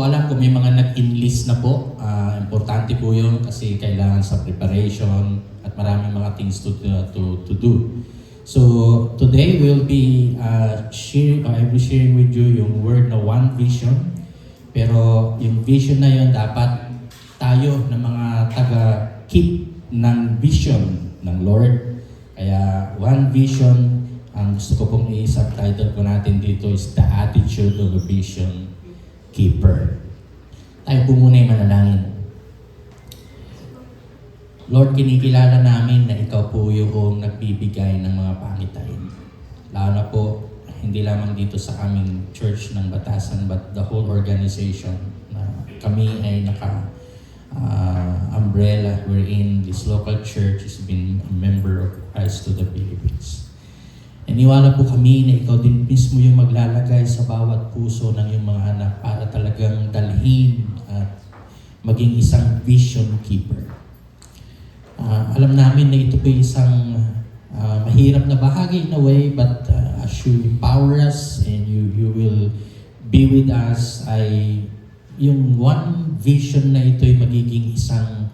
po alam kung may mga nag-enlist na po. Importante po yun kasi kailangan sa preparation at maraming mga things to do. So today we'll be I will be sharing with you yung word na one vision. Pero yung vision na yun dapat tayo na mga taga-keep ng vision ng Lord. Kaya one vision, ang gusto ko pong i-subtitle po natin dito is the attitude of a vision keeper. Tayo po muna yung manalangin. Lord, kinikilala namin na ikaw po yung nagbibigay ng mga pangitain. Lalo na po, hindi lamang dito sa aming church ng Batasan, but the whole organization na kami ay umbrella wherein this local church has been a member of Christ to the Philippines. Naniwala po kami na ikaw din mismo yung maglalagay sa bawat puso ng iyong mga anak para talagang dalhin at maging isang vision keeper. Alam namin na ito po isang mahirap na bahagi in a way, but as you empower us and you will be with us, ay yung one vision na ito ay magiging isang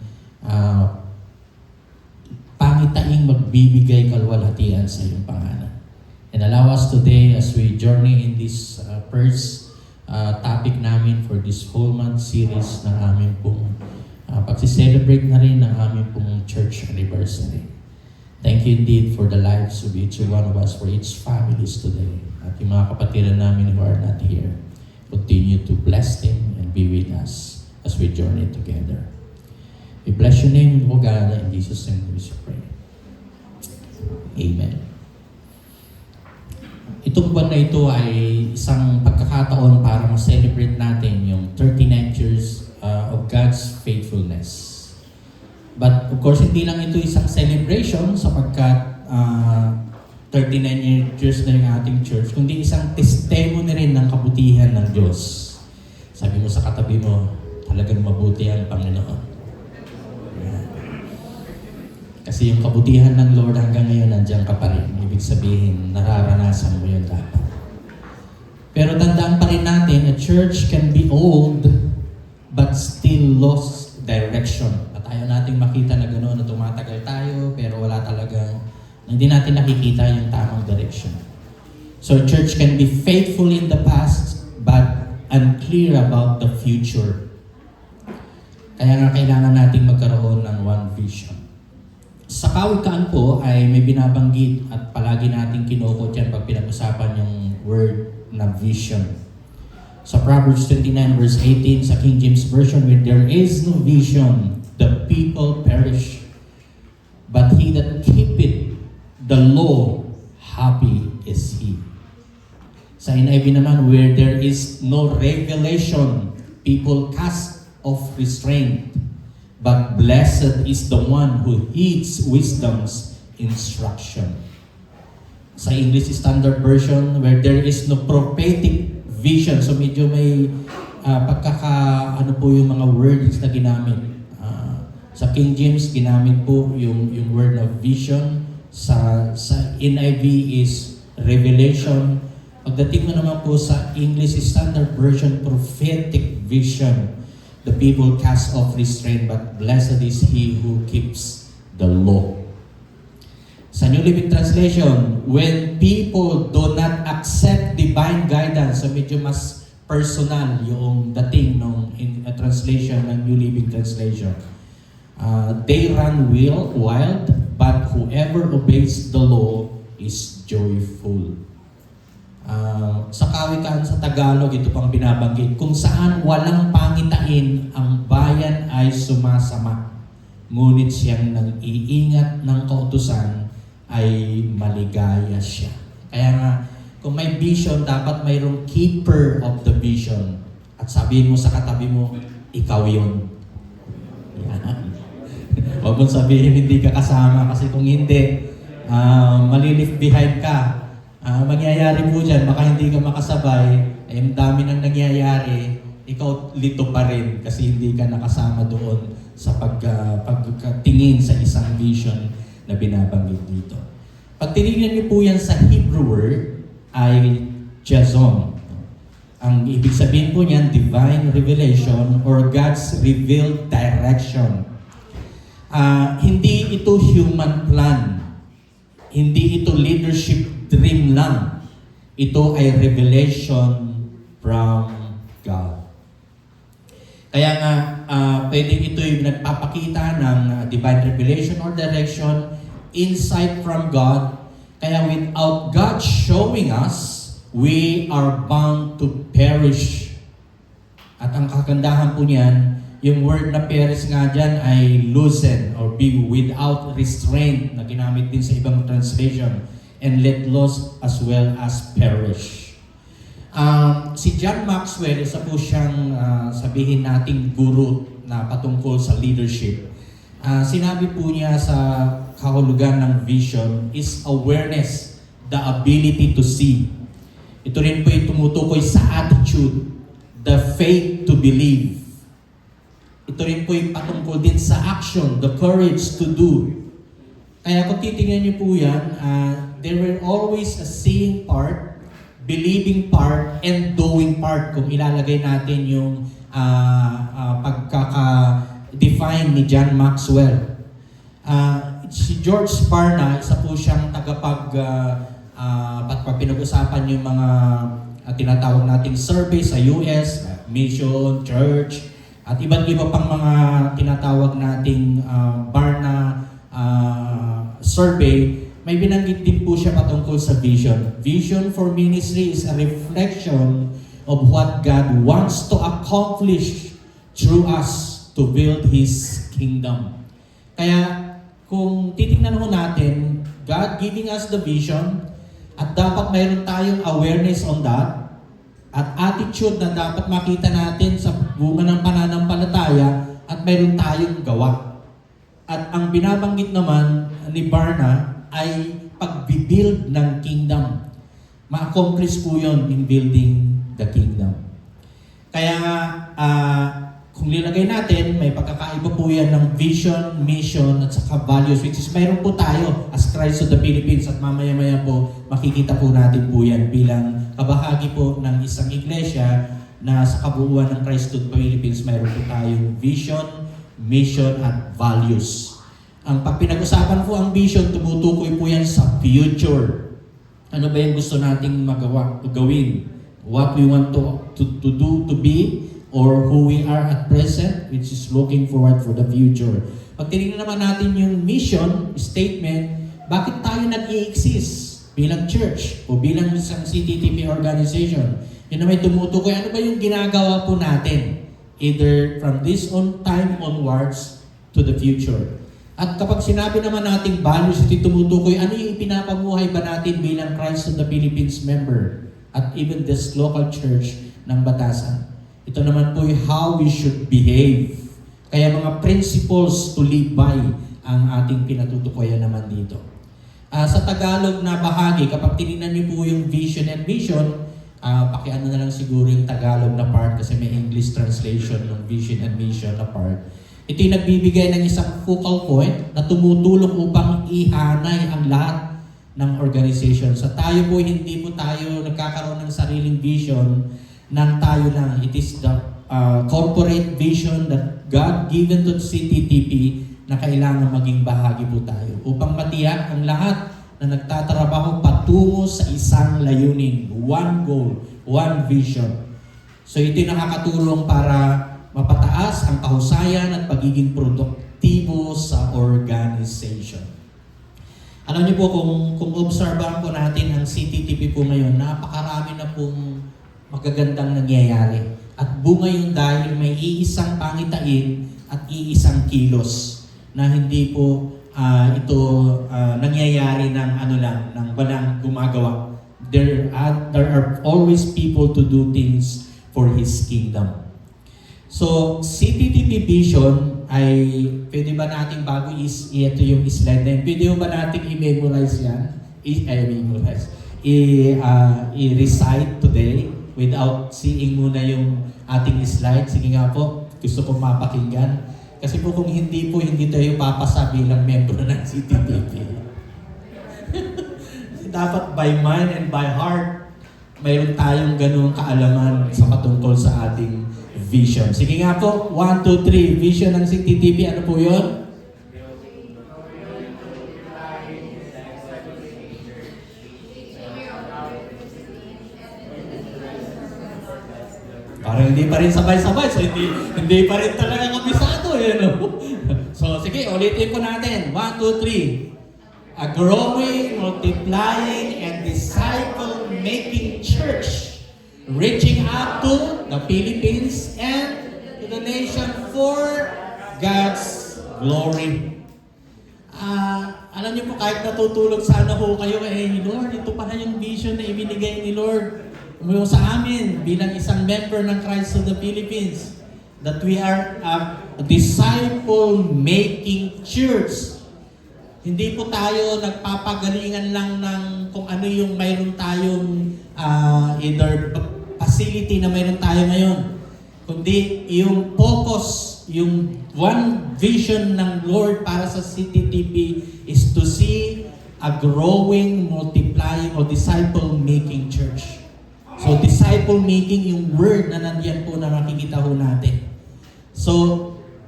pangitaing magbibigay kalwalhatian sa iyong pangalan. And allow us today as we journey in this first topic namin for this whole month series na amin pong pag-celebrate na rin ng aming pong church anniversary. Thank you indeed for the lives of each one of us, for each families today. At yung mga kapatiran namin who are not here, continue to bless them and be with us as we journey together. We bless your name, O God, in Jesus' name we pray. Amen. Itong buwan na ito ay isang pagkakataon para ma-celebrate natin yung 39 years of God's faithfulness. But of course, hindi lang ito isang celebration sapagkat 39 years na yung ating church, kundi isang testimony rin ng kabutihan ng Diyos. Sabi mo sa katabi mo, talagang mabuti ang Panginoon. Yan. Kasi yung kabutihan ng Lord hanggang ngayon nandiyan ka pa rin. Ibig sabihin, nararanasan mo yun dapat. Pero tandaan pa rin natin, a church can be old but still lost direction. At ayaw nating makita na gano'n na tumatagal tayo pero wala talagang, hindi natin nakikita yung tamang direction. So church can be faithful in the past but unclear about the future. Kaya nga kailangan nating magkaroon ng one vision. Sa kawikaan po ay may binabanggit at palagi nating kinukot yan pag pinag-usapan yung word na vision. Sa Proverbs 29 verse 18 sa King James Version, where there is no vision, the people perish. But he that keepeth the law, happy is he. Sa NIV naman, where there is no revelation, people cast off restraint. But blessed is the one who heeds wisdom's instruction. Sa English Standard Version, where there is no prophetic vision. So medyo may ano po yung mga words na ginamit. Sa King James, ginamit po yung word of vision. Sa NIV is revelation. Pagdating mo naman po sa English Standard Version, prophetic vision. The people cast off restraint, but blessed is he who keeps the law. Sa New Living Translation, when people do not accept divine guidance, so medyo mas personal yung dating nung translation ng New Living Translation. They run wild, but whoever obeys the law is joyful. Sa kawikaan sa Tagalog, ito pang binabanggit, kung saan walang pangitain, ang bayan ay sumasama. Ngunit siyang nag-iingat ng kautusan ay maligaya siya. Kaya nga, kung may vision, dapat mayroong keeper of the vision. At sabihin mo sa katabi mo, ikaw yun. Yan. Huwag mong sabihin hindi ka kasama kasi kung hindi, malilif behind ka. Mangyayari po dyan, baka hindi ka makasabay, ay ang dami nang nangyayari, ikaw lito pa rin kasi hindi ka nakasama doon sa pagtingin sa isang vision na binabanggit dito. Pag tinignan niyo po yan sa Hebrew word, ay Jazon. Ang ibig sabihin po niyan, divine revelation or God's revealed direction. Hindi ito human plan. Hindi ito leadership dream lang. Ito ay revelation from God. Kaya nga, pwedeng ito yung nagpapakita ng divine revelation or direction, insight from God. Kaya without God showing us, we are bound to perish. At ang kagandahan po niyan, yung word na perish nga dyan ay loosen or be without restraint na ginamit din sa ibang translation, and let lost as well as perish. Si John Maxwell, isa po siyang sabihin nating guru na patungkol sa leadership. Sinabi po niya sa kahulugan ng vision is awareness, the ability to see. Ito rin po yung tumutukoy sa attitude, the faith to believe. Ito rin po yung patungkol din sa action, the courage to do. Kaya kung titingnan niyo po yan, there were always a seeing part, believing part, and doing part kung ilalagay natin yung pagkaka-define ni John Maxwell. Si George Barna, isa po siyang pinag-usapan yung mga tinatawag nating survey sa US, mission, church, at iba't iba pang mga tinatawag nating Barna survey. May binanggit din po siya patungkol sa vision. Vision for ministry is a reflection of what God wants to accomplish through us to build His kingdom. Kaya kung titingnan mo natin, God giving us the vision, at dapat mayroon tayong awareness on that, at attitude na dapat makita natin sa bunga ng pananampalataya, at mayroon tayong gawa. At ang binabanggit naman ni Barna ay pag-build ng kingdom. Ma-accomplish po yun in building the kingdom. Kaya kung nilagay natin, may pagkakaiba po yan ng vision, mission, at saka values, which is mayroon po tayo as Christ of the Philippines, at mamaya-maya po makikita po natin po yan bilang kabahagi po ng isang iglesia na sa kabuuan ng Christ of the Philippines, mayroon po tayong vision, mission, at values. Ang pag pinag-usapan po ang vision, tumutukoy po yan sa future. Ano ba yung gusto nating gawin? What we want to do, to be, or who we are at present, which is looking forward for the future. Pag tinignan naman natin yung mission statement, bakit tayo nag-i-exist bilang church o bilang isang CTTP organization? Yun na may tumutukoy, ano ba yung ginagawa po natin? Either from this on time onwards to the future. At kapag sinabi naman nating values, ito tumutukoy, ano yung ipinapamuhay ba natin bilang Christ of the Philippines member at even this local church ng Batasan? Ito naman po yung how we should behave. Kaya mga principles to live by ang ating pinatutukoyan naman dito. Sa Tagalog na bahagi, kapag tinignan niyo po yung vision and mission, pakiano na lang siguro yung Tagalog na part kasi may English translation ng vision and mission na part. Ito yung nagbibigay ng isang focal point na tumutulong upang ihanay ang lahat ng organization. Sa tayo po, hindi po tayo nagkakaroon ng sariling vision nang tayo lang. It is the corporate vision that God given to CTTP na kailangan maging bahagi po tayo upang matiyak ang lahat na nagtatrabaho patungo sa isang layunin, one goal, one vision. So ito yung nakakatulong para mapataas ang kahusayan at pagiging produktibo sa organization. Alam niyo po, kung obserbahan po natin ang CTTP po ngayon, napakarami na pong magagandang nangyayari. At bunga yun dahil may iisang pangitain at iisang kilos na hindi po ito nangyayari ng ng walang gumagawa. There are always people to do things for His kingdom. So, CTTP Vision ay pwede ba nating bago ito yung slide na yun, pwede ba nating i-memorize yan? I-recite today without seeing muna yung ating slide. Sige nga po, gusto kong mapakinggan. Kasi po kung hindi po, hindi tayo papasa bilang membro ng CTTP. Dapat by mind and by heart mayroon tayong ganung kaalaman sa patungkol sa ating vision. Sige nga po, 1, 2, 3. Vision ng CTTV, ano po yun? Parang hindi pa rin sabay-sabay, so hindi pa rin talaga kabisado. No? So sige, ulitin po natin. 1, 2, 3. A growing, multiplying, and disciple-making church, reaching out to the Philippines and to the nation for God's glory. Alam niyo po, kahit natutulog sana ho kayo, Lord, ito pala yung vision na ibinigay ni Lord yung sa amin bilang isang member ng Christ of the Philippines, that we are a disciple-making church. Hindi po tayo nagpapagalingan lang ng kung ano yung mayroon tayong either facility na mayroon tayo ngayon, kundi yung focus, yung one vision ng Lord para sa CTTP is to see a growing, multiplying, or disciple-making church. So, disciple-making, yung word na nandiyan po na makikita ho natin. So,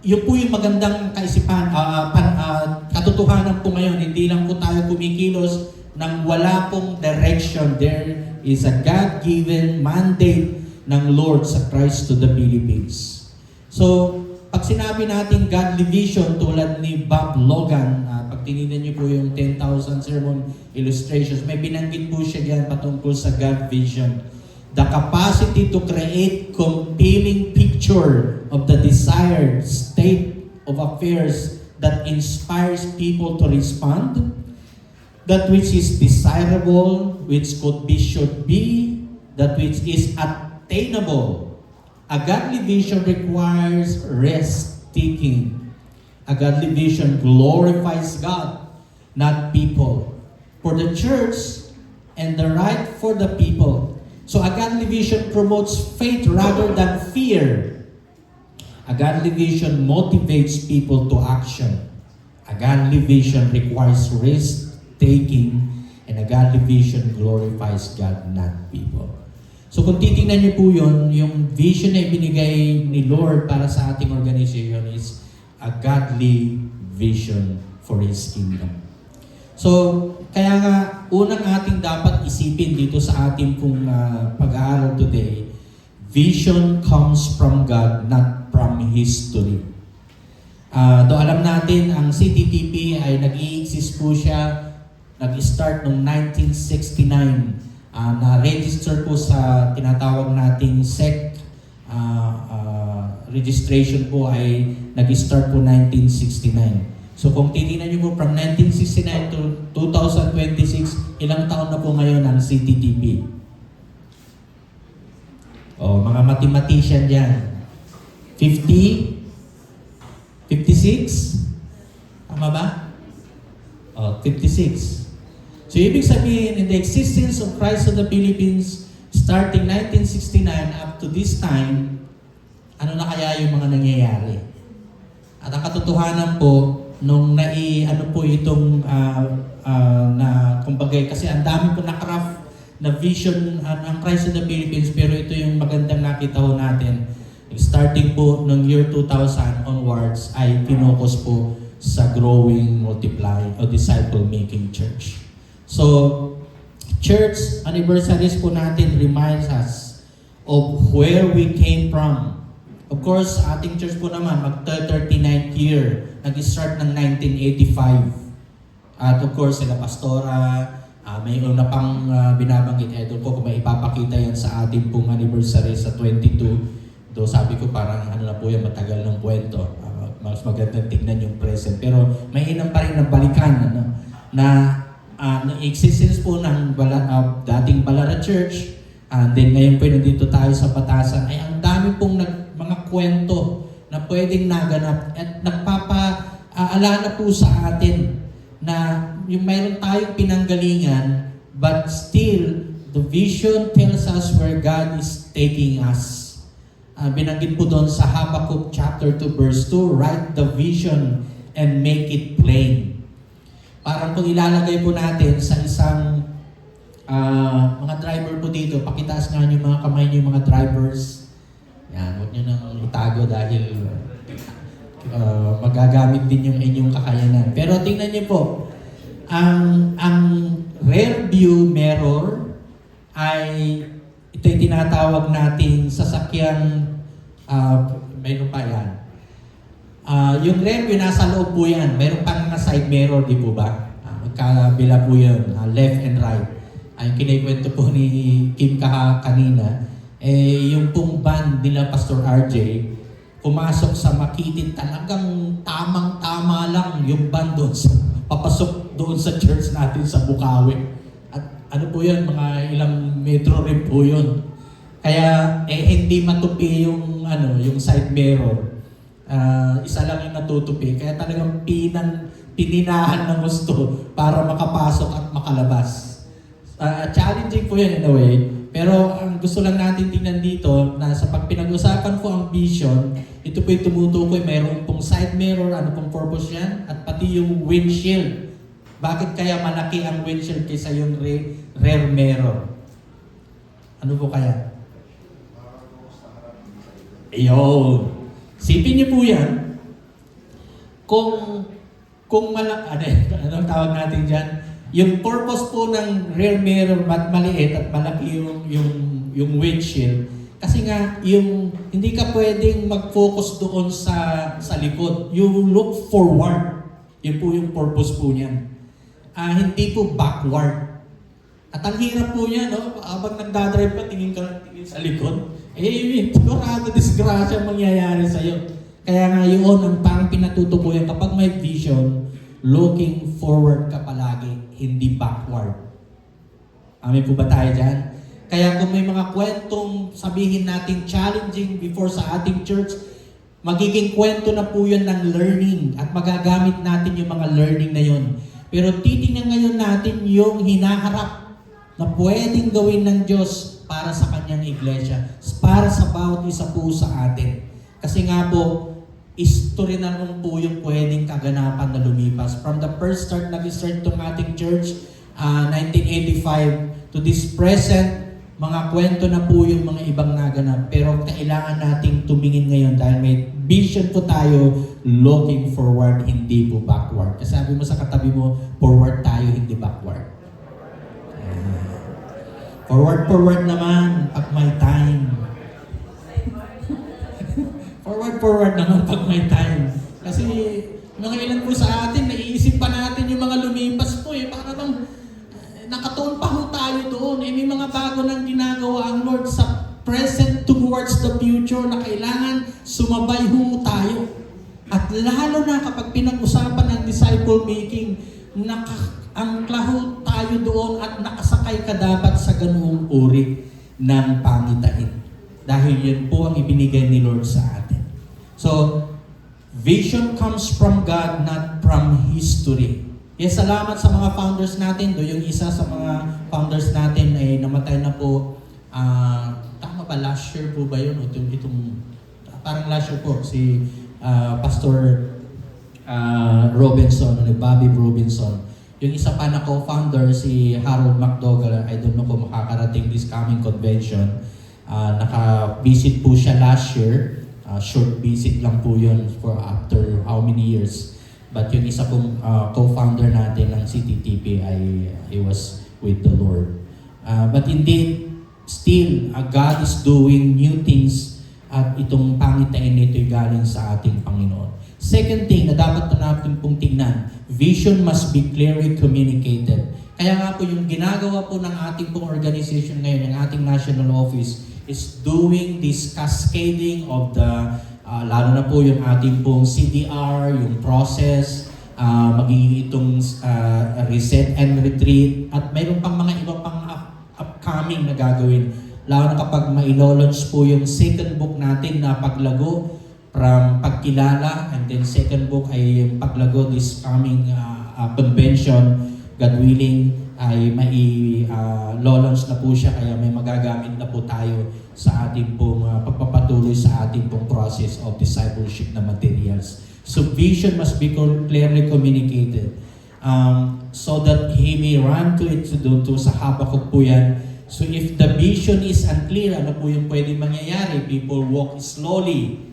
yun po yung magandang kaisipan, katotohanan po ngayon. Hindi lang po tayo kumikilos nang wala pong direction. There is a God-given mandate ng Lord sa Christ to the Philippines. So, pag sinabi natin godly vision tulad ni Bob Logan, pag tinignan niyo po yung 10,000 sermon illustrations, may binanggit po siya diyan patungkol sa God vision. The capacity to create compelling picture of the desired state of affairs that inspires people to respond, that which is desirable, which could be, should be, that which is attainable. A godly vision requires risk-taking. A godly vision glorifies God, not people. For the church and the right for the people. So a godly vision promotes faith rather than fear. A godly vision motivates people to action. A godly vision requires risk-taking, and a godly vision glorifies God, not people. So kung titingnan niyo po yun, yung vision na ibinigay ni Lord para sa ating organization is a godly vision for His kingdom. So, kaya nga, unang ating dapat isipin dito sa ating pong pag-aaral today, vision comes from God, not from history. Though alam natin, ang CTTP ay nag-i-exist po siya, nag-start noong 1969. Na-register po sa tinatawag nating SEC. Registration po ay nag-start po 1969. So kung titingnan niyo po from 1969 to 2026, ilang taon na po ngayon ang CTTP? Mga mathematician dyan. 50? 56? Tama ba? 56. So ibig sabihin, in the existence of Christ of the Philippines, starting 1969 up to this time, ano na kaya yung mga nangyayari? At ang katotohanan po, nung ano po itong na kumbaga kasi ang dami po na-craft na vision ng Christ in the Philippines, pero ito yung magandang nakita ho natin. Starting po ng year 2000 onwards ay pinocus po sa growing, multiplying, o disciple-making church. So, church anniversaries po natin reminds us of where we came from. Of course, ating church po naman, mag-39th year, nag-start ng 1985. At of course, sila pastora, may una pang binabanggit, doon po kung may ipapakita yan sa ating pong anniversary sa 22. Do sabi ko parang ano na po yan, matagal ng kwento. Mas magandang tignan yung present. Pero may inang pa rin na balikan na existence po ng dating Balara Church. And then ngayon po nandito tayo sa Batasan, ay ang dami pong mga kwento na pwedeng naganap at nagpapaalala po sa atin na yung mayroon tayong pinanggalingan, but still the vision tells us where God is taking us. Binanggit po doon sa Habakkuk chapter 2 verse 2, write the vision and make it plain. Parang kung ilalagay po natin sa isang Mga driver po dito, pakitaas nga niyo mga kamay niyo, mga drivers. Yan, huwag niyo nang itago dahil magagamit din yung inyong kakayanan. Pero tingnan niyo po, ang rear view mirror ay ito yung tinatawag nating sasakyan, mayroon pa yan. Yung rear view nasa loob po yan, mayroon pang side mirror, di po ba? Magkabila po yun, left and right. Ang kinikwento po ni Kim kanina, yung pong band nila Pastor RJ, pumasok sa Makiti, talagang tamang-tama lang yung band doon, papasok doon sa church natin sa Bukawi. At ano po yun, mga ilang metro rin po yun. Kaya hindi matupi yung, yung side mirror. Isa lang yung natutupi. Kaya talagang pininahan ng gusto para makapasok at makalabas. Challenging po yan in a way. Pero ang gusto lang natin tingnan dito na sa pag pinag-usapan ko ang vision, ito po yung tumutukoy, mayroon pong side mirror, ano pong purpose yan, at pati yung windshield. Bakit kaya malaki ang windshield kaysa yung rear mirror? Ano po kaya? Ayun. Sipin niyo po yan. Kung anong tawag natin dyan? Yung purpose po ng rear mirror maliit at malaki yung windshield. Kasi nga, hindi ka pwedeng mag-focus doon sa likod. You look forward. Yun po yung purpose po niyan. Hindi po backward. At ang hirap po niya, no? Habang nagdadrive ka, tingin sa likod. Sigurado disgrasya mangyayari sa'yo. Kaya nga yun, ang parang pinatutukoyan kapag may vision, looking forward ka palagi, hindi backward. Amin po ba tayo dyan? Kaya kung may mga kwentong sabihin natin challenging before sa ating church, magiging kwento na po yun ng learning at magagamit natin yung mga learning na yun. Pero titingnan ngayon natin yung hinaharap na pwedeng gawin ng Diyos para sa kanyang iglesia, para sa bawat isa po sa atin. Kasi nga po, history na rin po yung pwedeng kaganapan na lumipas. From the first start, nag-start itong ating church, 1985, to this present, mga kwento na po yung mga ibang naganap. Pero kailangan nating tumingin ngayon dahil may vision po tayo, looking forward, hindi po backward. Kasi sabi mo sa katabi mo, forward tayo, hindi backward. Forward naman pag may time. Forward naman pag may time. Kasi mga ilan po sa atin, naiisip pa natin yung mga lumipas po eh. Para bang nakatuon pa ho tayo doon. May mga bago nang ginagawa ang Lord sa present towards the future na kailangan sumabay ho tayo. At lalo na kapag pinag-usapan ng disciple making, angkla ho tayo doon at nakasakay ka dapat sa ganoong uri ng pangitain. Dahil yun po ang ibinigay ni Lord sa atin. So, vision comes from God, not from history. Yes, salamat sa mga founders natin. Yung isa sa mga founders natin ay namatay na po. Tama ba? Last year po ba yun? Parang last year po, si Pastor Robinson, Bobby Robinson. Yung isa pa na co-founder, si Harold McDougall, I don't know kung makakarating this coming convention. Naka-visit po siya last year. Short visit lang po yun for after how many years. But yung isa pong co-founder natin ng CTTP I was with the Lord. But indeed, still, God is doing new things at itong pangitain nito'y galing sa ating Panginoon. Second thing na dapat na natin pong tingnan, vision must be clearly communicated. Kaya nga po yung ginagawa po ng ating pong organization ngayon, ng ating national office, is doing this cascading of the, lalo na po yung ating pong CDR, yung process, magiging itong reset and retreat, at mayroon pang mga iba pang upcoming na gagawin. Lalo na kapag mailo-launch po yung second book natin na Paglago, from pagkilala, and then second book ay yung Paglago this coming convention, God willing, ay mai-launch na po siya, kaya may magagamit na po tayo sa ating pong pagpapatuloy sa ating pong process of discipleship na materials. So vision must be clearly communicated. so that he may run to it, to sa Habakuk po yan. So if the vision is unclear, ano po yung pwedeng mangyayari? People walk slowly.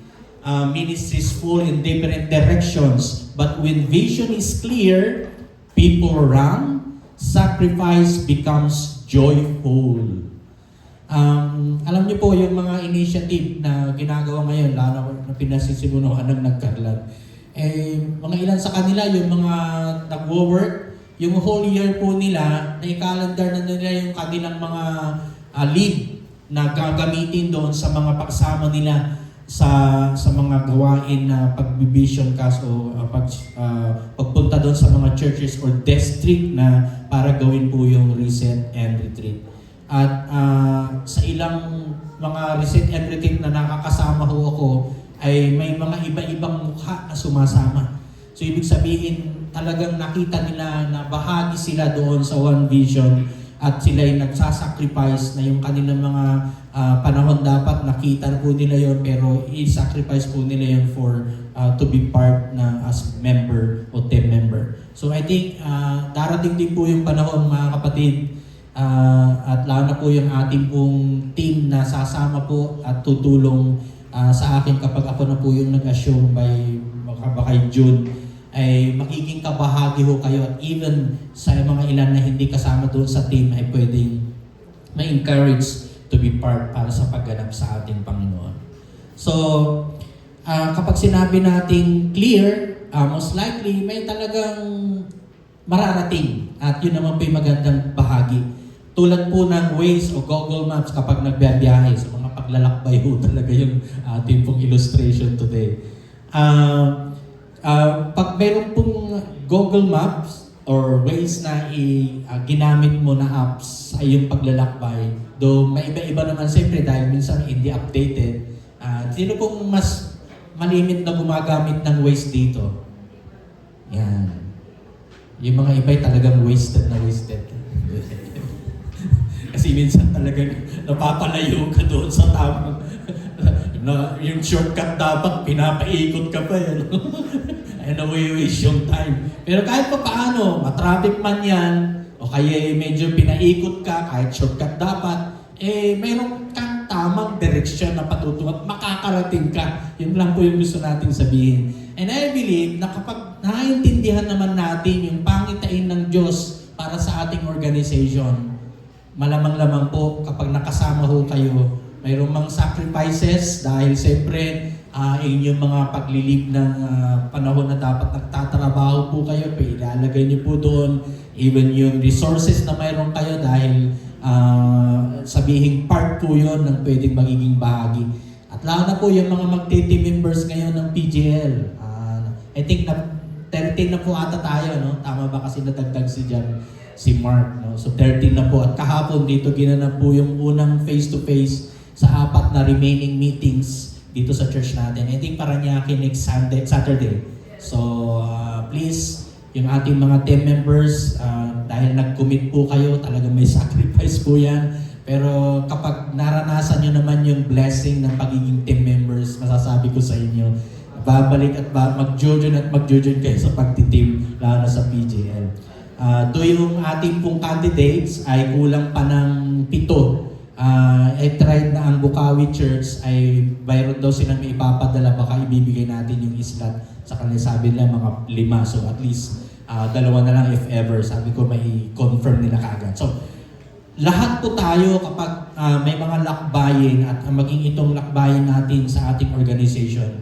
Ministries full in different directions. But when vision is clear, people run. Sacrifice becomes joyful. Alam niyo po yung mga initiative na ginagawa ngayon, lalo na pinasisimunuhan ng nagkarlan. Mga ilan sa kanila, yung mga nagwo-work, yung whole year po nila, na-calendar na nila yung kanilang mga lead na gagamitin doon sa mga pagsama nila sa mga gawain na pagbibision cast o pagpunta doon sa mga churches or district na para gawin po yung reset and retreat. At sa ilang mga reset and retreat na nakakasama ho ako, ay may mga iba-ibang mukha na sumasama. So ibig sabihin, talagang nakita nila na bahagi sila doon sa One Vision at sila'y nagsasacrifice na yung kanilang mga panahon dapat nakita po nila yon, pero i-sacrifice po nila yon for to be part na as member o team member. So I think darating din po yung panahon, mga kapatid, at lalo na po yung ating pong team na sasama po at tutulong sa akin kapag ako na po yung nag-assume by June, ay magiging kabahagi ho kayo at even sa mga ilan na hindi kasama doon sa team ay pwedeng ma-encourage to be part para sa pagganap sa ating Panginoon. So, kapag sinabi nating clear, most likely may talagang mararating at yun naman po yung magandang bahagi. Tulad po ng Waze o Google Maps kapag nagbiyahe, sa mga paglalakbay ho talaga yung ating pong illustration today. Pag meron pong Google Maps or Waze na ginamit mo na apps ay yung paglalakbay, though may iba-iba naman siyempre dahil minsan hindi updated. Sino pong mas malimit na gumagamit ng Waze dito? Yan. Yung mga iba'y talagang wasted. Kasi minsan talagang napapalayo ka doon sa tamang na yung shortcut dapat pinapaikot ka pa yan. Ay nawi-waste yung time. Pero kahit pa paano, matraffic man yan, o kaya medyo pinaikot ka, kahit shortcut dapat, mayroon kang tamang direksyon na patutungo at makakarating ka. Yun lang po yung gusto nating sabihin. And I believe na kapag naiintindihan naman natin yung pangitain ng Diyos para sa ating organization, malamang-lamang po kapag nakasama ho kayo, mayroong mga sacrifices dahil siyempre inyong mga paglilib ng panahon na dapat nagtatrabaho po kayo, ilalagay niyo po doon even yung resources na mayroon kayo dahil sabihing part po yun ng pwedeng magiging bahagi. At lalo na po yung mga mag-team members ngayon ng PGL. I think na 13 na po ata tayo, no? Tama ba kasi nadagdag si Mark, no? So 13 na po at kahapon dito ginanap po yung unang face-to-face sa 4 na remaining meetings dito sa church natin. I think Paranaque next Saturday. So please, yung ating mga team members, dahil nag-commit po kayo, talagang may sacrifice po yan. Pero kapag naranasan nyo naman yung blessing ng pagiging team members, masasabi ko sa inyo, babalik at mag-join kayo sa pagtitim, lalo na sa PGL. Yung ating pong candidates ay kulang pa ng 7. I tried na ang Bukawi Church ay mayroon daw silang may ipapadala, baka ibibigay natin yung slot sa kanila, sabi nila mga 5, so at least 2 na lang if ever, sabi ko may confirm nila kaagad. So lahat po tayo kapag may mga lakbayin at maging itong lakbayin natin sa ating organization,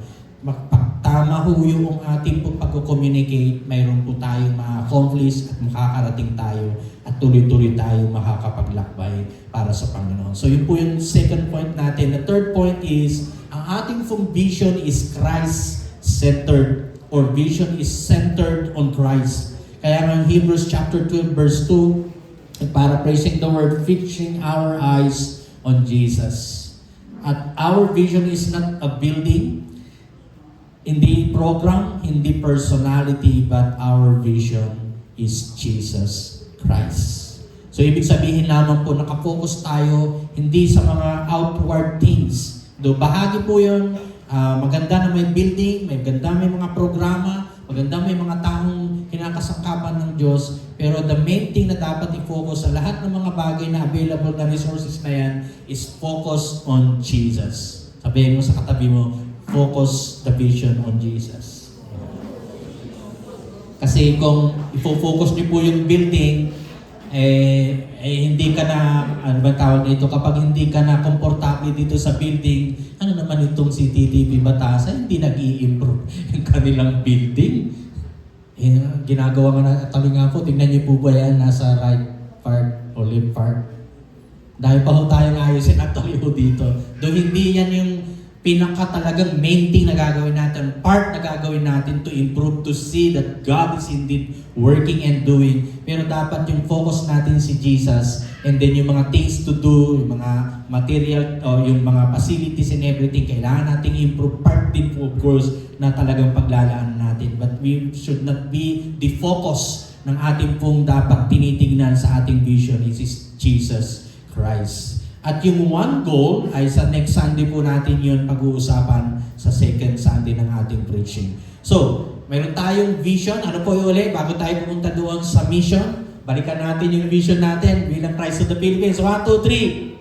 tama ho yung ating po pag-communicate, mayroon po tayong ma-accomplish at makakarating tayo at tuloy-tuloy tayo makakapaglakbay para sa Panginoon. So yun po yung second point natin. The third point is, ang ating pong vision is Christ-centered or vision is centered on Christ. Kaya nga Hebrews chapter 12 verse 2, paraphrasing the word, fixing our eyes on Jesus. At our vision is not a building, hindi program, hindi personality, but our vision is Jesus Christ. So ibig sabihin lamang po, nakafocus tayo hindi sa mga outward things. Do bahagi po yun, maganda na may building, may ganda may mga programa, maganda may mga taong kinakasangka usapan ng Diyos, pero the main thing na dapat i-focus sa lahat ng mga bagay na available na resources na yan is focus on Jesus. Sabihin mo sa katabi mo, focus the vision on Jesus. Kasi kung ifo-focus niyo po yung building, hindi ka na, ano ba tawag dito, kapag hindi ka na komportable dito sa building, ano naman itong CTTV Batasan, hindi nag-i-improve yung kanilang building. Ginagawa nga na talinga po, tingnan niyo po ba yan, nasa right part o left part. Dahil pa ho tayong ayusin actually ho dito. Doon hindi yan yung pinaka talagang main thing na gagawin natin, part na gagawin natin to improve, to see that God is indeed working and doing. Pero dapat yung focus natin si Jesus, and then yung mga things to do, yung mga material, o yung mga facilities and everything, kailangan nating improve. Part din po, of course, na talagang paglalaan natin. But we should not be the focus ng ating pong dapat tinitingnan sa ating vision is Jesus Christ. At yung one goal ay sa next Sunday po natin yun pag-uusapan sa second Sunday ng ating preaching. So, mayroon tayong vision. Ano po yung uli? Bago tayo pumunta doon sa mission, balikan natin yung vision natin bilang Christ of the Philippines. 1, 2, 3.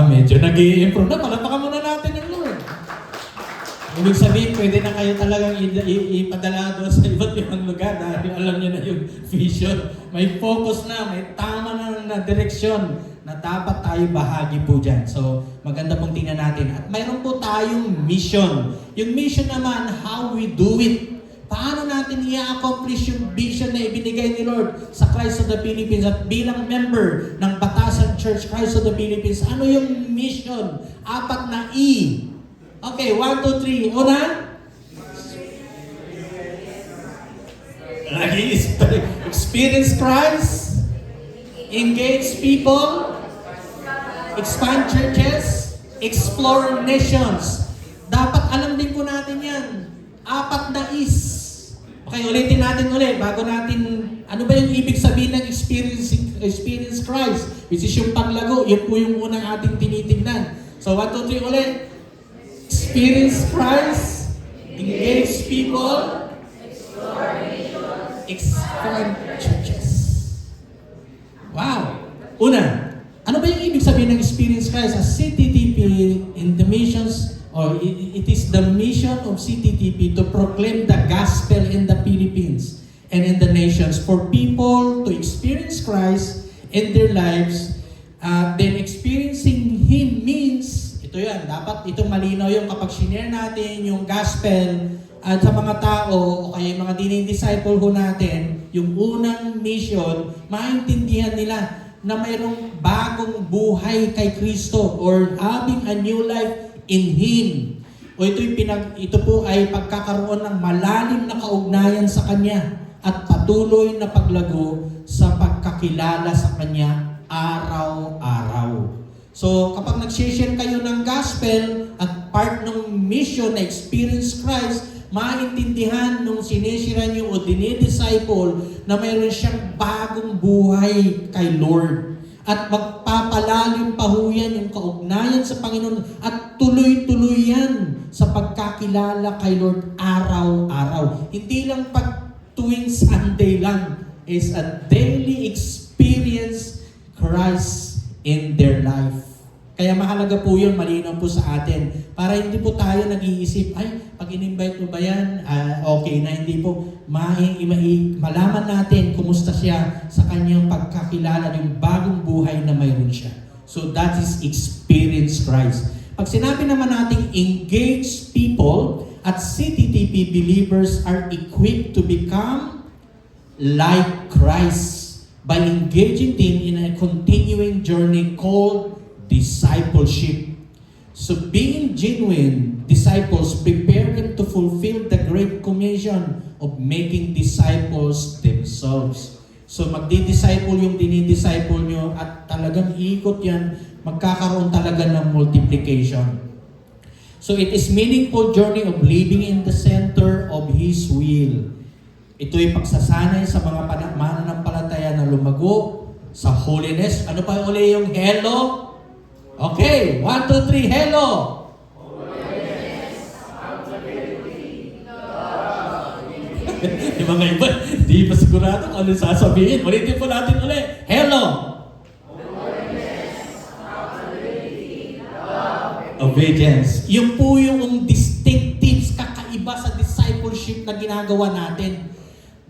Medyo nag-i-improve na. Palapakan muna natin yung Lord. Ibig sabihin, pwede na kayo talagang ipadala doon sa iba't ibang lugar dahil alam niyo na yung vision. May focus na, may tama na direksyon na dapat tayo bahagi po dyan. So, maganda pong tingnan natin. At mayroon po tayong mission. Yung mission naman, how we do it. Paano natin i-accomplish yung vision na ibinigay ni Lord sa Christ of the Philippines at bilang member ng Batasan Church Christ of the Philippines, ano yung mission? 4 na E. Okay, 1, 2, 3. Una? Lagi experience Christ, engage people, expand churches, explore nations. Dapat alam din po natin yan. 4 na is. Okay, ulitin natin ulit bago natin, ano ba yung ibig sabihin ng experience Christ? Which is yung paglago, yun po yung unang ating tinitingnan. So 1, 2, 3 ulit. Experience Christ, engage people, expand churches. Wow! Una, ano ba yung ibig sabihin ng experience Christ? As CTTP in the missions, or it is the mission of CTTP to proclaim the gospel in the Philippines and in the nations for people to experience Christ in their lives. Then experiencing Him means, ito yan, dapat itong malinaw yung kapag sinare natin yung gospel at sa mga tao o kaya yung mga dinidisciple ho natin, yung unang mission, maintindihan nila na mayroong bagong buhay kay Kristo or having a new life in Him. O ito po ay pagkakaroon ng malalim na kaugnayan sa Kanya at patuloy na paglago sa pagkakilala sa Kanya araw-araw. So kapag nag-share kayo ng gospel at part ng mission na experience Christ, maintindihan nung sinishare nyo o dinidisciple na mayroon siyang bagong buhay kay Lord. At magpapalalim pa ho yan yung kaugnayan sa Panginoon at tuloy-tuloy yan sa pagkakilala kay Lord araw-araw. Hindi lang pag tuwing Sunday lang, is a daily experience Christ in their life. Kaya mahalaga po yun, malinaw po sa atin. Para hindi po tayo nag-iisip, ay, pag in-invite mo ba yan, okay na, hindi po. Malaman natin kumusta siya sa kanyang pagkakilala, yung bagong buhay na mayroon siya. So that is experience Christ. Pag sinabi naman natin engage people, at CTTP believers are equipped to become like Christ by engaging them in a continuing journey called discipleship. So being genuine disciples prepare them to fulfill the Great Commission of making disciples themselves. So magdi-disciple yung dinidisciple nyo at talagang ikot yan, magkakaroon talaga ng multiplication. So it is meaningful journey of living in the center of His will. Ito'y pagsasanay sa mga mananampalataya na lumago sa holiness. Ano pa uli yung hello? Okay, 1, 2, 3, hello! Yung mga iba, di pa sigurado kung ano sasabihin. Ulitin po natin ulit. Hello! Obedience. Yung po yung distinctives, kakaiba sa discipleship na ginagawa natin.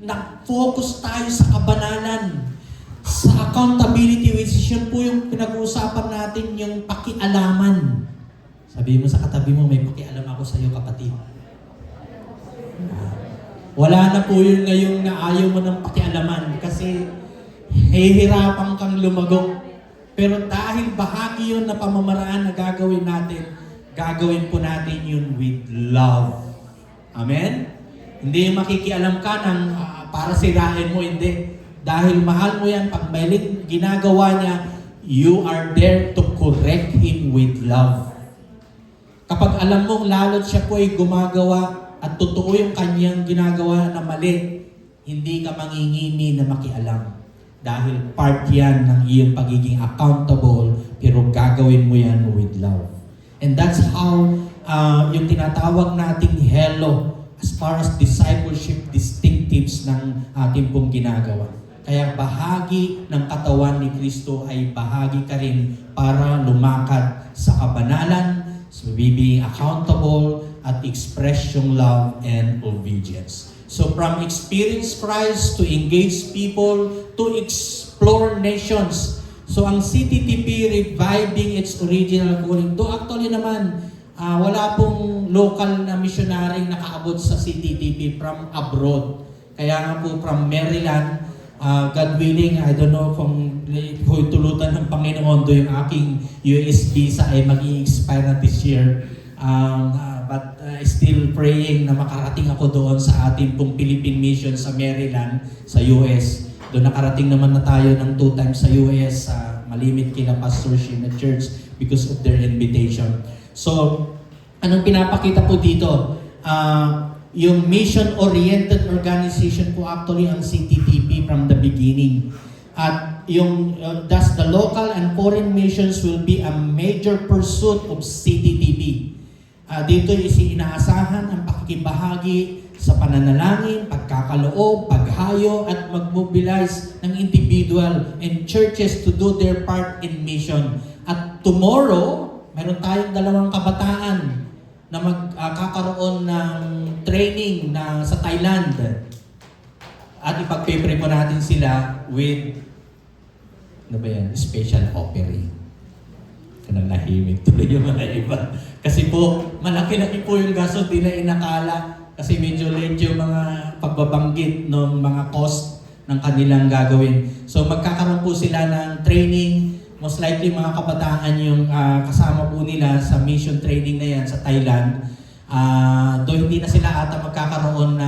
Nag-focus tayo sa kabanalan, sa accountability, which is yun po yung pinag-uusapan natin, yung pakialaman. Sabihin mo sa katabi mo, may pakialam ako sa iyo, kapatid. Wala na po yun ngayong na ayaw mo ng pakialaman kasi hihirapan kang lumago. Pero dahil bahagi yun na pamamaraan na gagawin natin, gagawin po natin yun with love. Amen? Hindi yung makikialam ka ng para sirain mo, hindi. Dahil mahal mo yan, pag may ginagawa niya, you are there to correct him with love. Kapag alam mong lalo't siya po ay gumagawa at totoo yung kanyang ginagawa na mali, hindi ka mangingimi na makialam. Dahil part yan ng iyong pagiging accountable, pero gagawin mo yan with love. And that's how yung tinatawag nating hello as far as discipleship distinctives ng ating pong ginagawa. Kaya bahagi ng katawan ni Kristo ay bahagi ka rin para lumakad sa kabanalan, so being accountable, at express yung love and obedience. So from experience Christ to engage people to explore nations. So ang CTTP reviving its original calling. Do actually naman, wala pong local na missionary nakaabot sa CTTP from abroad. Kaya nga po from Maryland, God willing, I don't know kung tulutan ng Panginoon do yung aking US visa ay mag-i-expire na this year. But still praying na makarating ako doon sa ating pong Philippine Mission sa Maryland, sa US. Doon nakarating naman na tayo ng 2 times sa US, malimit kina Pastor Shin at church because of their invitation. So, anong pinapakita po dito? Yung mission-oriented organization po actually ang CTTP from the beginning. At yung thus the local and foreign missions will be a major pursuit of CTTP. Dito inaasahan ang pakikibahagi sa pananalangin, pagkakaloob, paghayo, at mag-mobilize ng individual and churches to do their part in mission. At tomorrow, meron tayong 2 kabataan na magkakaroon ng training sa Thailand. At ipag-pray po natin sila with special offering. Kanang nahimik tuloy yung mga iba. Kasi po, malaki-laki po yung gastos, di na inakala. Kasi medyo late yung mga pagbabanggit ng mga cost ng kanilang gagawin. So magkakaroon po sila ng training. Most likely mga kabataan yung kasama po nila sa mission training na yan sa Thailand. Doon hindi na sila ata magkakaroon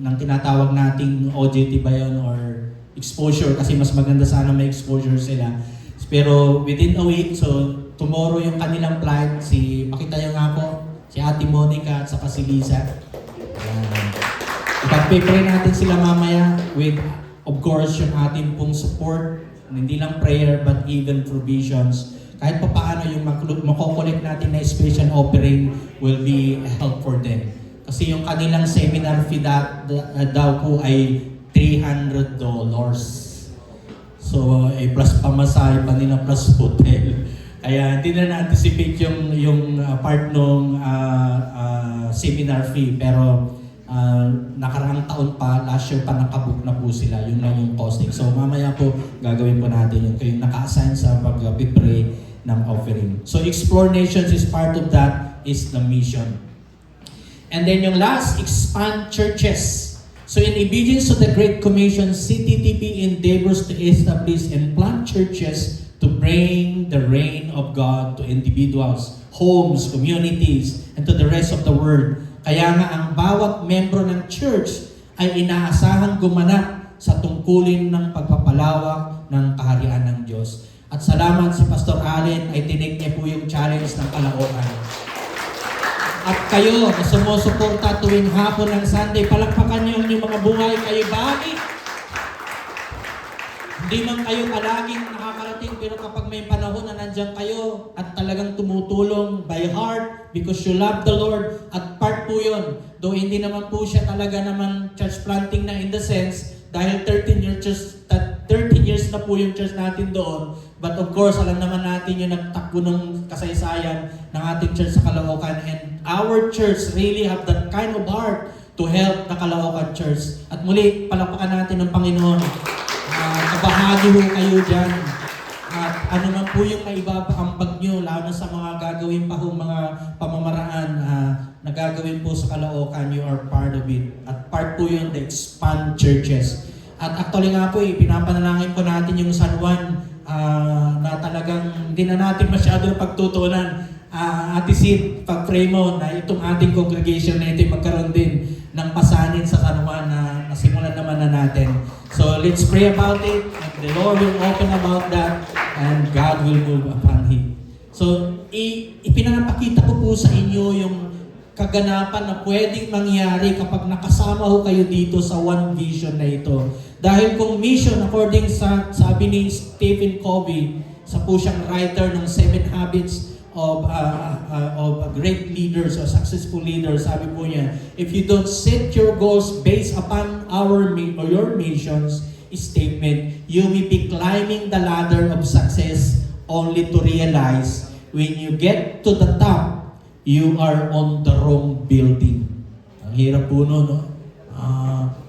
ng tinatawag nating OJT ba yun or exposure kasi mas maganda sana may exposure sila. Pero within a week, so tomorrow yung kanilang flight, pakita nyo nga po, si Ate Monica at saka si Lisa. Ipag-pray natin sila mamaya with, of course, yung ating pong support, hindi lang prayer but even provisions. Kahit pa paano yung makokolect natin na special offering will be a help for them. Kasi yung kanilang seminar fee daw po ay $300. So, plus pamasahe pa nila plus hotel. Kaya hindi na na-anticipate yung part ng seminar fee. Pero nakaraang taon pa, last year pa nakabook na po sila. Yun lang yung costing. So mamaya po gagawin po natin yun. Kayong naka-assign sa pag-pray ng offering. So Explore Nations is part of that, is the mission. And then yung last, expand churches. So in obedience to the Great Commission, CTTP endeavors to establish and plant churches to bring the reign of God to individuals, homes, communities, and to the rest of the world. Kaya nga ang bawat membro ng church ay inaasahang gumanap sa tungkulin ng pagpapalawak ng kaharian ng Diyos. At salamat si Pastor Allen ay tinig niya po yung challenge ng Kaloocan. At kayo na sumusuporta tuwing hapon ng Sunday, palakpakan niyo ang inyong mga buhay, kayo bahagi. Hindi man kayo palaging nakakarating, pero kapag may panahon na nandyan kayo at talagang tumutulong by heart because you love the Lord, at part po yun. Though hindi naman po siya talaga naman church planting na in the sense, dahil 13 years na po yung church natin doon. But of course, alam naman natin yung nagtakbo ng kasaysayan ng ating church sa Caloocan. And our church really have that kind of heart to help the Caloocan church. At muli, palakpakan natin ng Panginoon. Kabahagi ho kayo dyan. At ano man po yung maibabaambag nyo, lalo sa mga gagawin pa ho mga pamamaraan na gagawin po sa Caloocan, you are part of it. At part po yun, the expand churches. At actually nga po, pinapanalangin po natin yung San Juan na talagang hindi na natin masyado pagtutunan. Ate Sid, pag-pray mo na itong ating congregation na ito magkaroon din ng pasanin sa San Juan na nasimulan naman na natin. So let's pray about it, and the Lord will open about that, and God will move upon Him. So ipinapakita ko po sa inyo yung kaganapan na pwedeng mangyari kapag nakasama ho kayo dito sa one vision na ito. Dahil kung mission, according sa sabi ni Stephen Covey, sa po siyang writer ng 7 Habits of great leaders or successful leaders, sabi po niya, if you don't set your goals based upon your mission's statement, you will be climbing the ladder of success only to realize when you get to the top, you are on the wrong building. Ang hirap po no?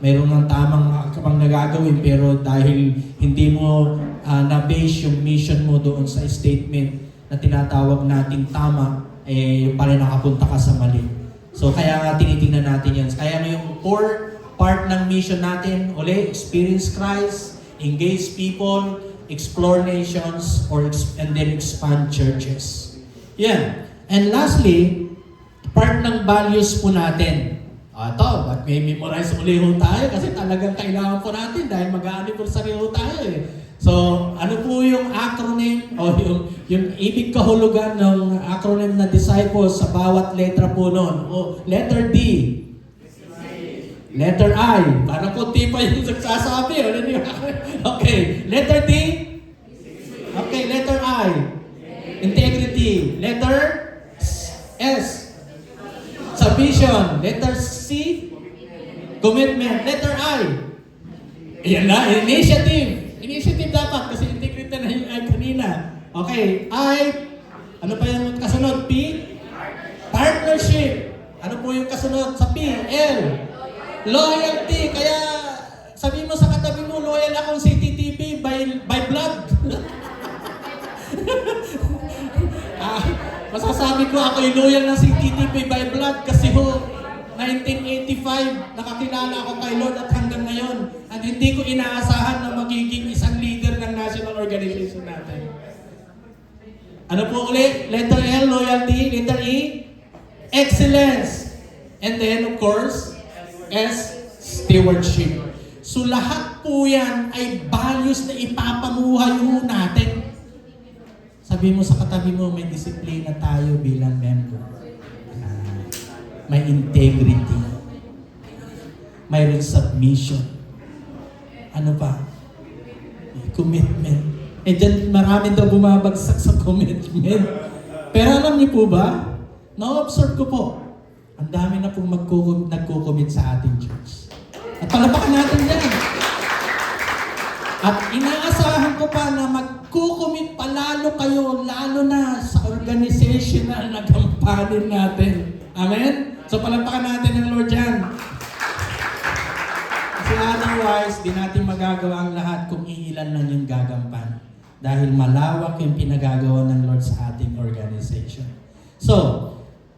Meron ng tamang kapang nagagawin, pero dahil hindi mo na-base yung mission mo doon sa statement na tinatawag nating tama, yung pala nakapunta ka sa mali. So kaya nga tinitingnan natin yan. Kaya yung core part ng mission natin, experience Christ, engage people, explore nations, and then expand churches. Yan. And lastly, part ng values po natin. Ba't may memorize uli ho tayo? Kasi talagang kailangan po natin dahil mag-anniversary ho tayo eh. So, ano po yung acronym o yung ibig kahulugan ng acronym na disciples sa bawat letra po nun? Letter D. Letter I. Parang kunti pa yung nagsasabi. Okay. Letter D. Okay, letter I. Integrity. Letter S. Submission. Letter C. Commitment. Letter I. Ayan na, initiative. Initiative dapat kasi integrity na yung I kanina. Okay, I. Ano pa yung kasunod? P. Partnership. Ano po yung kasunod sa P? L. Loyalty. Kaya sabi mo sa katabi mo, loyal akong CTTV by blood. Masasabi ko ako'y loyal ng CTTV by blood kasi 1985, nakakilala ako kay Lord at hanggang ngayon. At hindi ko inaasahan na magiging isang leader ng national organization natin. Ano po ulit? Letter L, loyalty. Letter E, excellence. And then, of course, S, stewardship. So lahat po yan ay values na ipapamuhay ho natin. Sabi mo sa katabi mo, may disiplina tayo bilang member. May integrity. Mayroon submission. Ano pa? May commitment. Dyan marami daw bumabagsak sa commitment. Pero alam niyo po ba? Na-observe ko po. Ang dami na pong nagko-commit sa ating church. At palapakan natin yan. At inaasahan ko pa na magko-commit palalo kayo, lalo na sa organizational na gampanin natin. Amen? So palampakan natin ng Lord yan. Kasi otherwise, di natin magagawa ang lahat kung iilan lang yung gagampan. Dahil malawak yung pinagagawa ng Lord sa ating organization. So,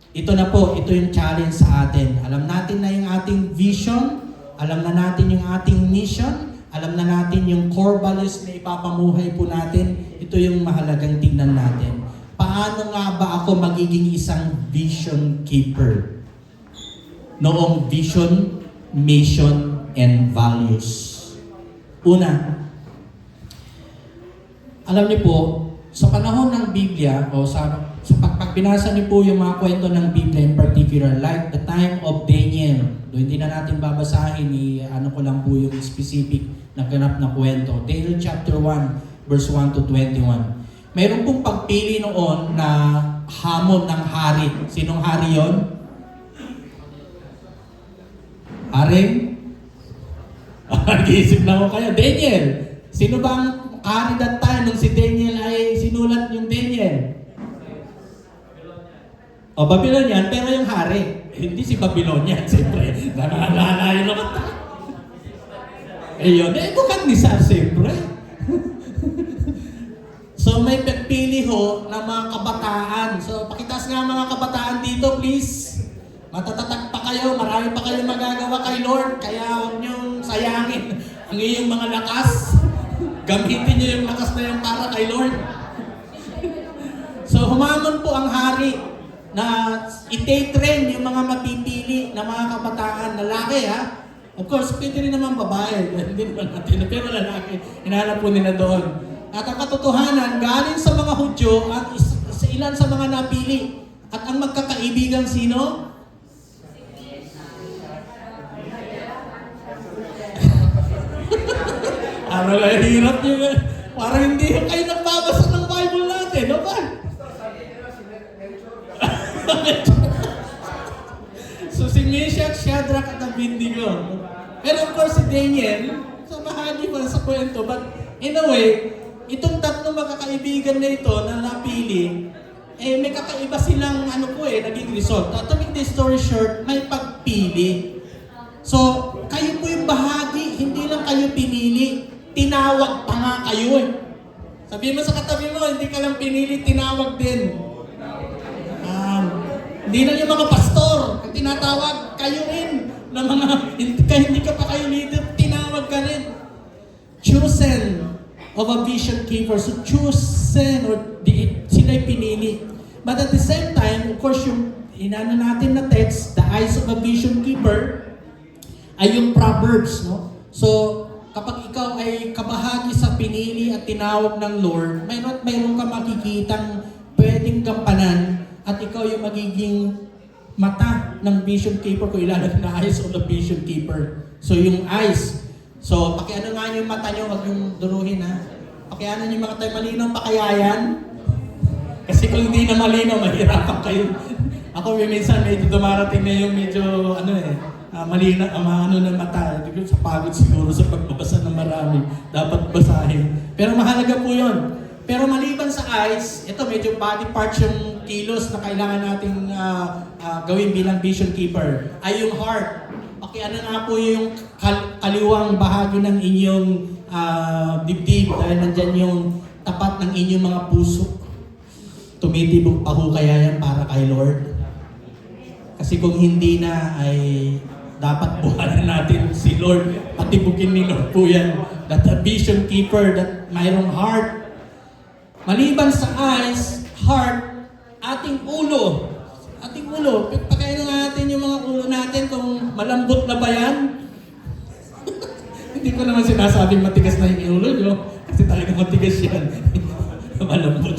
ito na po, ito yung challenge sa atin. Alam natin na yung ating vision, alam na natin yung ating mission, alam na natin yung core values na ipapamuhay po natin. Ito yung mahalagang tingnan natin. Paano nga ba ako magiging isang vision keeper? Noong vision, mission, and values. Una, alam niyo po, sa panahon ng Biblia, o sa pagpinasa niyo po yung mga kwento ng Biblia in particular, like the time of Daniel, doon hindi na natin babasahin, ano ko lang po yung specific naganap na kwento. Daniel chapter 1, verse 1 to 21. Mayroon pong pagpili noon na hamon ng hari. Sinong hari yon? Haring? Nag-iisip na ako kayo. Daniel! Sino bang hari that time nung si Daniel ay sinulat yung Daniel? O, Babylonian, pero yung hari. Hindi si Babylonian, siyempre. Nalalayo naman tayo. Ayun, Nebuchadnezzar, siyempre. So, may pagpili ho ng mga kabataan. So, pakitas nga mga kabataan dito, please. Matatatag pa kayo, marami pa kayong magagawa kay Lord. Kaya huwag niyong sayangin ang iyong mga lakas. Gamitin niyo yung lakas na yung para kay Lord. So, humamon po ang hari na i-train yung mga mapipili na mga kabataan, lalaki ha. Of course, pwede rin naman babae. Hindi naman natin, pero lalaki. Hinahanap po nila doon. At ang katotohanan, galing sa mga Hudyo at sa ilan sa mga napili. At ang magkakaibigan sino? Ano lang, hirap nyo. Parang hindi kayo nagbabasa ng Bible natin, no ba? So si Meshach, Shadrach at Abednego. Pero of course si Daniel, so mahali pa sa kwento. But in a way, itong tatlong magkakaibigan na ito na napili, may kakaiba silang naging result. To make the story short, may pagpili. So, kayo po yung bahagi, hindi lang kayo pinili, tinawag pa nga kayo eh. Sabihin mo sa katabi mo, hindi ka lang pinili, tinawag din. Hindi lang yung mga pastor, ang tinatawag, kayo rin. Na mga, hindi ka pa kayo leader, tinawag ka rin. Chosen of a vision keeper. So chosen, sila'y pinili. But at the same time, of course, yung natin na text, the eyes of a vision keeper, ay yung Proverbs, no? So, kapag ikaw ay kabahagi sa pinili at tinawag ng Lord, mayroon ka makikitang pwedeng gampanan at ikaw yung magiging mata ng vision keeper kung ilalagay na eyes of the vision keeper. So yung eyes. So pakiano nga yung mata nyo, wag yung duruhin ha. Pakiano nyo mga tayo, malinaw pa kaya yan? Kasi kung hindi na malinaw, mahirapan kayo. Ako minsan medyo dumarating na yung medyo malinaw, na mata. Sa pagod siguro sa pagbabasa ng marami. Dapat basahin. Pero mahalaga po yun. Pero maliban sa eyes, ito medyo body parts yung kilos na kailangan nating gawin bilang vision keeper ay yung heart. Pakiano nga po yung kaliwang bahagi ng inyong dibdib dahil nandyan yung tapat ng inyong mga puso. Tumitibok pa ho kaya yan para kay Lord? Kasi kung hindi na ay dapat buhanan natin si Lord. Patibukin ni Lord po yan. That a vision keeper that mayroong heart. Maliban sa eyes, heart, ating ulo. Ating ulo. Pagkaino natin yung mga ulo natin kung malambot na ba yan? Hindi ko naman sinasabing matigas na yung ulo nyo. Kasi talagang matigas yan. Malambot.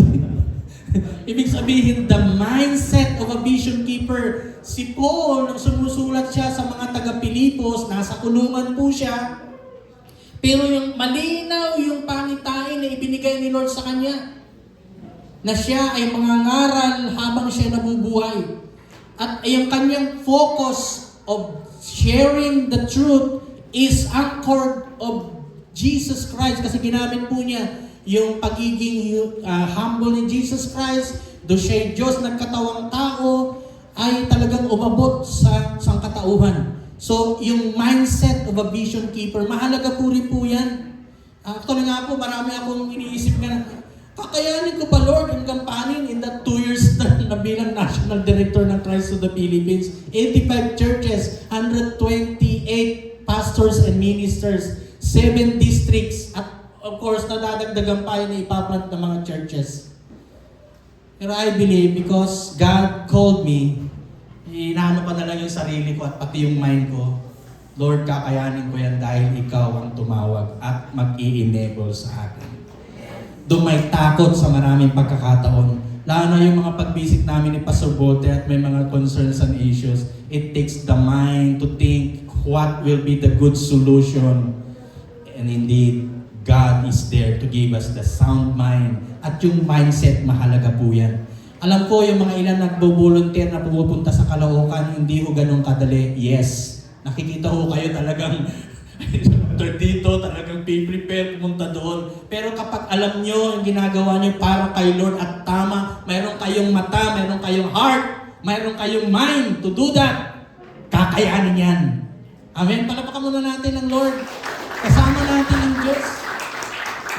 Ibig sabihin, the mindset of a vision keeper. Si Paul, nung sumusulat siya sa mga taga-Pilipos, nasa kulungan po siya. Pero yung malinaw yung pangitain na ibinigay ni Lord sa kanya, na siya ay mangangaral habang siya nabubuhay. At yung kanyang focus of sharing the truth is anchored of Jesus Christ. Kasi ginamit po niya yung pagiging humble ni Jesus Christ, do siya'y Diyos nagkatawang tao, ay talagang umabot sa sangkatauhan. So, yung mindset of a vision keeper, mahalaga po rin po yan. Actually nga po, marami akong iniisip na, kakayanin ko ba Lord yung gampanin in that 2 years na bilang National Director ng Christ of the Philippines, 85 churches, 128 pastors and ministers, 7 districts, at of course, nadadagdagan pa yun na ipaplant ng mga churches. Pero I believe because God called me, inaano pa na lang yung sarili ko at pati yung mind ko, Lord, kakayanin ko yan dahil ikaw ang tumawag at mag-i-enable sa akin. Doon may takot sa maraming pagkakataon. Lalo na yung mga pag-visit namin ni Pastor Bote at may mga concerns and issues, it takes the mind to think what will be the good solution. And in indeed, God is there to give us the sound mind. At yung mindset, mahalaga po yan. Alam ko yung mga ilan nagbo-volunteer na pumupunta sa Caloocan, hindi ho ganun kadali. Yes, nakikita ho kayo talagang dito, talagang prepare pumunta doon. Pero kapag alam nyo yung ginagawa nyo para kay Lord at tama, mayroon kayong mata, mayroon kayong heart, mayroon kayong mind to do that, kakayanin yan. Amen? Palapakan muna natin ang Lord. Kasama natin ang Diyos.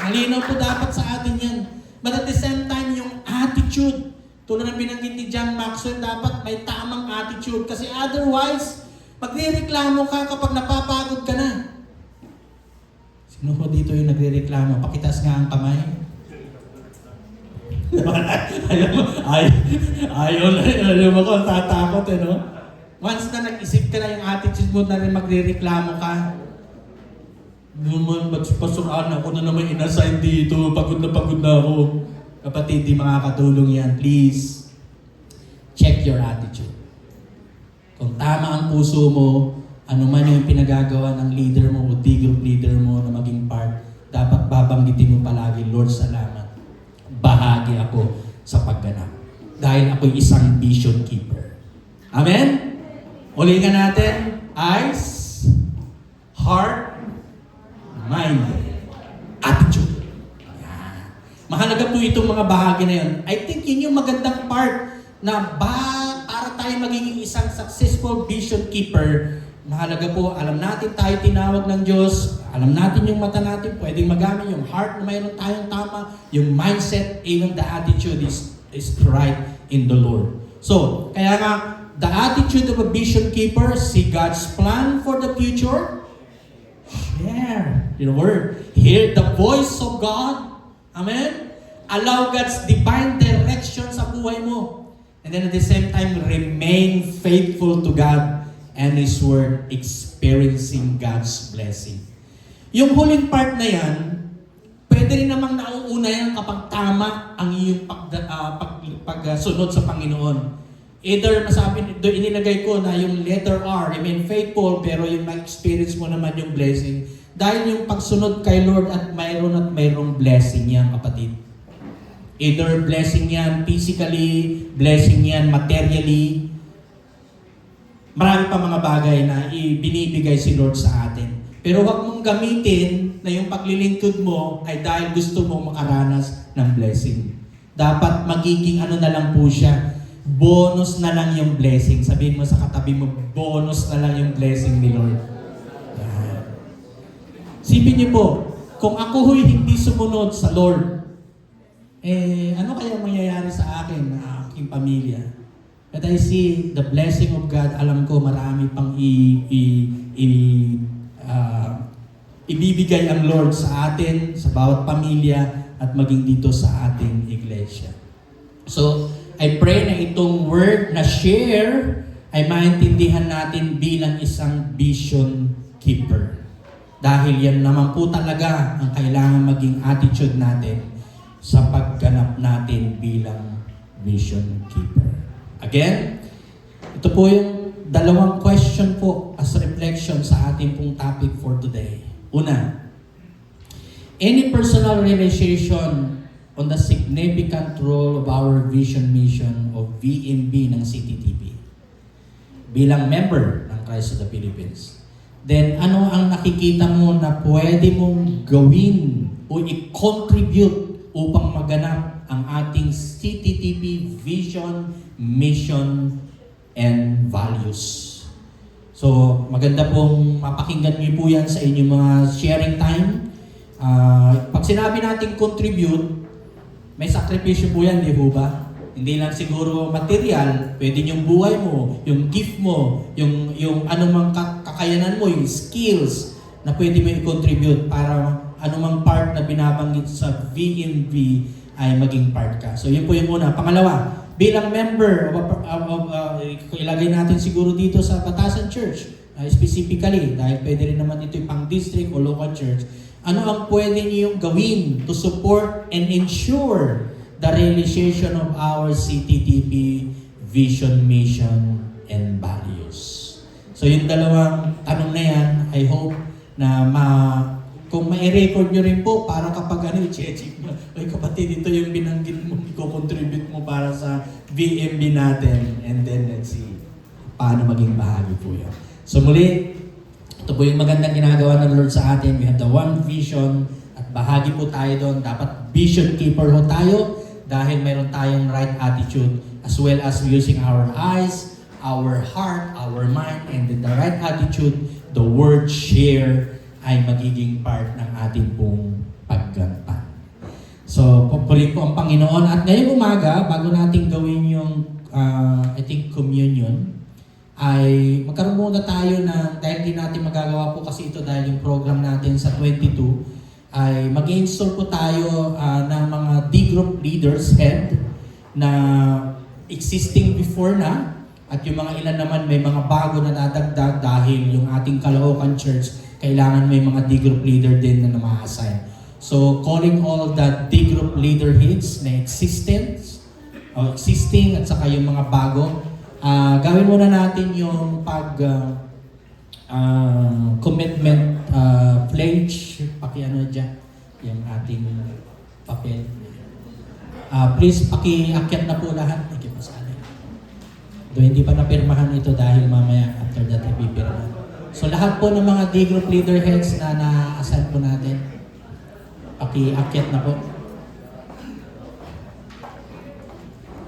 Malinaw po dapat sa atin yan. But at the same time, yung attitude, tulad ng binanggit ni John Maxwell, dapat may tamang attitude. Kasi otherwise, magre-reklamo ka kapag napapagod ka na. Sino ko dito yung nagre-reklamo? Pakitas nga ang kamay. ayaw mo ko, tatakot eh, no? Once na nag-isip ka na yung attitude mo na rin magre-reklamo ka, naman, magpasuran ako na naman inassign dito, pagod na ako. Kapatid, di makakatulong yan. Please, check your attitude. Kung tama ang puso mo, ano man yung pinagagawa ng leader mo o D-group leader mo na maging part, dapat babanggitin mo palagi, Lord, salamat. Bahagi ako sa pagganap. Dahil ako'y isang vision keeper. Amen? Ulitin natin, eyes, heart, mind, attitude. Mahalaga po itong mga bahagi na yun. I think yun yung magandang part na para tayo magiging isang successful vision keeper. Mahalaga po, alam natin tayo tinawag ng Diyos, alam natin yung mata natin, pwedeng magamit yung heart na mayroon tayong tama, yung mindset, even the attitude is right in the Lord. So, kaya nga, the attitude of a vision keeper, see God's plan for the future, share your word, hear the voice of God, amen? Allow God's divine direction sa buhay mo. And then at the same time, remain faithful to God and His Word, experiencing God's blessing. Yung huling part na yan, pwede rin namang nauuna yan kapag tama ang iyong pagsunod sa Panginoon. Either masabi, doon inilagay ko na yung letter R, remain faithful, pero yung ma-experience mo naman yung blessing. Dahil yung pagsunod kay Lord at mayroong blessing yan, kapatid. Either blessing yan physically, blessing yan materially. Marami pa mga bagay na ibinibigay si Lord sa atin. Pero huwag mong gamitin na yung paglilingkod mo ay dahil gusto mong makaranas ng blessing. Dapat magiging ano na lang po siya, bonus na lang yung blessing. Sabihin mo sa katabi mo, bonus na lang yung blessing ni Lord. Sipin niyo po, kung ako ho'y hindi sumunod sa Lord, ano kaya mangyayari sa akin, na aking pamilya? But I see the blessing of God, alam ko marami pang ibibigay ang Lord sa atin, sa bawat pamilya, at maging dito sa ating iglesia. So, I pray na itong word na share ay maintindihan natin bilang isang vision keeper. Dahil yan naman po talaga ang kailangan maging attitude natin sa pagganap natin bilang vision keeper. Again, ito po yung dalawang question po as reflection sa ating pong topic for today. Una, any personal realization on the significant role of our vision mission of VMB ng CTTP bilang member ng Christ of the Philippines. Then ano ang nakikita mo na pwede mong gawin o i-contribute upang maganap ang ating CTTP vision, mission, and values. So, maganda pong mapakinggan niyo po yan sa inyong mga sharing time. Pag sinabi natin contribute, may sakripisyo po yan, di po ba? Hindi lang siguro material, pwede yung buhay mo, yung gift mo, yung anumang kakayanan mo, yung skills na pwede mo i-contribute para anumang part na binabanggit sa VMV ay maging part ka. So yun po yung una. Pangalawa, bilang member ilagay natin siguro dito sa Batasan Church, specifically, dahil pwede rin naman ito yung pang-district o local church, ano ang pwede niyong gawin to support and ensure the realization of our CTTP vision, mission, and values? So yung dalawang tanong na yan, I hope na kung mai-record nyo rin po, para kapag i-check nyo, ay kapatid, ito yung binanggit mo, i-contribute mo para sa VMB natin. And then let's see, paano maging bahagi po yun. So muli, ito po yung magandang ginagawa ng Lord sa atin. We have the one vision at bahagi po tayo doon. Dapat vision keeper ho tayo dahil mayroon tayong right attitude as well as using our eyes, our heart, our mind, and then the right attitude, the word share ay magiging part ng ating pong pagganpan. So, pupuli po ang Panginoon. At ngayong umaga, bago natin gawin yung, I think, communion, ay magkaroon muna tayo na, dahil di natin magagawa po kasi ito dahil yung program natin sa 22, ay mag-install po tayo ng mga D-group leaders head na existing before na, at yung mga ilan naman may mga bago na dadagdag dahil yung ating Caloocan Church kailangan may mga D-group leader din na ma-assign. So, calling all the D-group leader heads na existing at saka yung mga bago, gawin muna natin yung commitment pledge, pakiano dyan, yung ating papel. Please, pakiakyat na po lahat. Hindi pa napirmahan ito dahil mamaya after that ipipirmahan. So lahat po ng mga D-group leader heads na na-assign po natin, pakiakyat na po.